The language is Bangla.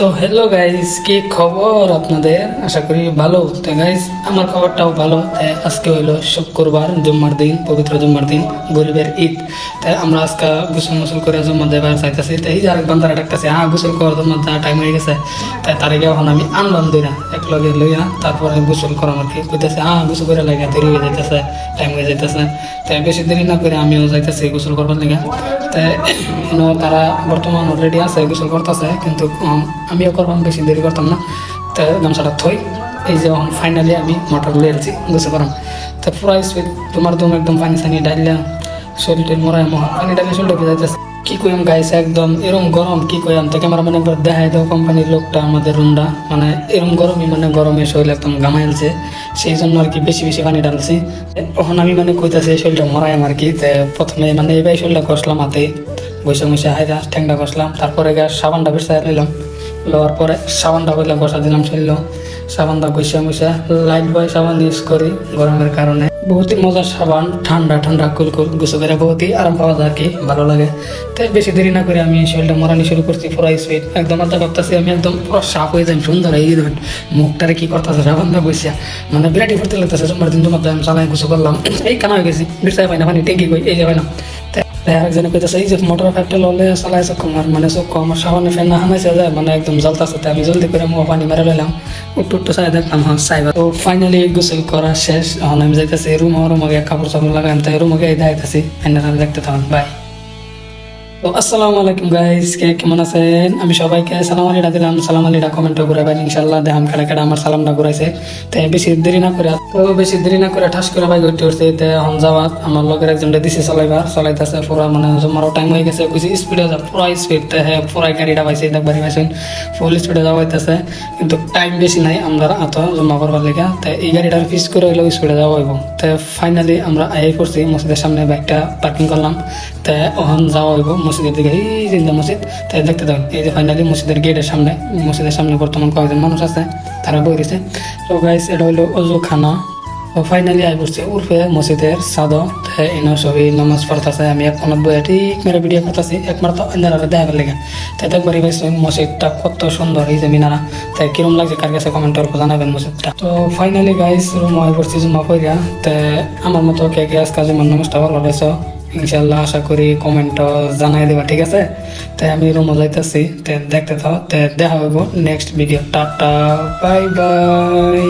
তো হ্যালো গাইস, কি খবর আপনাদের? আশা করি ভালো। তো গাইস, আমার খবরটাও ভালো। তাই আজকে হইলো শুক্রবার, জুম্মার দিন, পবিত্র জুম্মার দিন, গরিবের ঈদ। তাই আমরা আজকে গোসল মোসল করে জুম্মা দেবার চাইতেছি। তাই এই যে আরেক বান্দারা ডাকতেছে, গোসল করার জন্য টাইম হয়ে গেছে। তাই তার আগে এখন আমি আনলাম দুইটা এক লগে লইয়া, তারপরে গোসল করাম আর কি। কইতেছে গোসল করে লাগে, দেরি হয়ে যাইতেছে, টাইম হয়ে যাইতেছে। তাই বেশি দেরি না করে আমিও যাইতেছি গোসল করবার লেগে। তাই তারা বর্তমান অলরেডি আছে, গোসল করতেছে, কিন্তু আমিও করবাম, বেশি দেরি করতাম না। তো গামছাটা থই, এই যে ফাইনালি আমি মোটর লিয়ে আছি গোসল করাম। তো পুরা স্পিড তোমার দম একদম পানি সানি ডাইলা শরীর টেল মরাই পানি ডাইলে শরীরটা ভেজাইতেছে। কি কইম গাইস, একদম এরম গরম, কি কইম। তো ক্যামেরা মানে একবার দেখাই দাও কোম্পানির লোকটা আমাদের রুমটা, মানে এরম গরমই, মানে গরমে শরীর একদম গামাইলছে। সেই জন্য আর কি বেশি বেশি পানি ডালছি। এখন আমি মানে কইতাছি শরীরটা মরাই আর কি। প্রথমে মানে এবার শরীরটা কষলাম হাতে, বৈশাখ মিশে হাইরা ঠ্যাংটা কষলাম, তারপরে সাবানটা বেরসাই নিলাম। লওয়ার পরে সাবানটা কইলা কষা দিলাম শরীর। সাবানটা গৈসা মুসা লাইট বয় সাবান ইউজ করি গরমের কারণে। বহুতই মজার সাবান, ঠান্ডা ঠান্ডা কুলকুল, গোসল করে বহুতই আরাম পাওয়া যায় আর কি, ভালো লাগে। তাই বেশি দেরি না করে আমি শরীরটা মরানি শুরু করছি। পুরো সুইট একদম আলাদা করতেছি, আমি একদম পুরো সাপ হয়ে যাই, সুন্দর এই ধরুন মুখটারে কি করতেছে সাবানটা বসিয়া, মানে বিরাটি ফুর্তি লাগতেছে। সোমবার দিন তোমার আমি চালাই গোসল করলাম, এই কানা হয়ে গেছি, বিরসাই পাই না পানি টেঙ্কি কই, এই যে পাই না। আরেকজনে কইতেছে এই যে মোটর ফ্যাক্টরি ললে চালাইছে কমার, মানে সব কমার সাবানে ফেন না হানাইছে যায়, মানে একদম জ্বলতেছে। আমি জলদি করে পানি মেরে লইলাম, একটু একটু চাই দেখলাম চাইবা। তো ফাইনালি গোসল করা শেষ। এখন আমি যাইতেছি রুমে কাপড় চাপড় লাগাই, তাই রুমে দেখাইতেছি, আমি দেখতে থাকুন, বাই। তো আসসালামু আলাইকুম গাইস, কে কেমন আছেন? আমি সবাইকে সালাম আলিটা দিলাম, সালাম আলিটা কমেন্টও করে ভাই, ইনশাল্লাহ দেখাম কেডা কেডা আমার সালামটা ঘুরাইছে। তাই বেশি দেরি না করে ঠাস করে ভাই ঘুরতে উঠছে। এখন যাওয়াত আমার লোকের একজনটা দিছে চালাইতেছে পুরা, মানে জমারও টাইম হয়ে গেছে, কিছু স্পিডে যা, পুরা স্পিড। হ্যাঁ, পুরা গাড়িটা পাইছে, দেখবারই পাইছেন ফুল স্পিডে যাওয়া হইতেছে, কিন্তু টাইম বেশি নাই আমরা জমা করবার লেগে। তাই এই গাড়িটার ফিস করে হইলেও স্পিডে যাওয়া হইব। তাই ফাইনালি আমরা আই করছি মসজিদের সামনে, বাইকটা পার্কিং করলাম। তাই এখন যাওয়া হইব মসজিদের দিকে, এই যে মসজিদ। তাই দেখতে থাকুন, এই যে ফাইনালি মসজিদের গেটের সামনে বর্তমান কয়েকজন মানুষ আছে, তারা বই দিছে। তো গাইস, এটা হইলো অজু খানা। তো ফাইনালি আই করছে উর্ফে মসজিদের সাদ। এনে সবই নামাজ পড়তেছে, আমি এক কোন বইয়ে ঠিক মেরে ভিডিও করতেছি, একবার তো অন্যরা দেখাবার লেগে। তাই দেখবারই পাইছি মসজিদটা কত সুন্দর, এই যে মিনারা। তাই কিরম লাগছে কার কাছে কমেন্ট করে জানাবেন মসজিদটা। তো ফাইনালি গাইস, রুম আই করছি জুম্মা পড়িয়া। তাই আমার মতো কে কে আজকে জুম্মার নামাজটা ভালো লাগছে ইনশাল্লাহ আশা করি কমেন্ট জানাই দেবা, ঠিক আছে? তাই আমি রুমে যাইতেছি, দেখতে থাও। দেখা হইব next video. Tata, bye bye.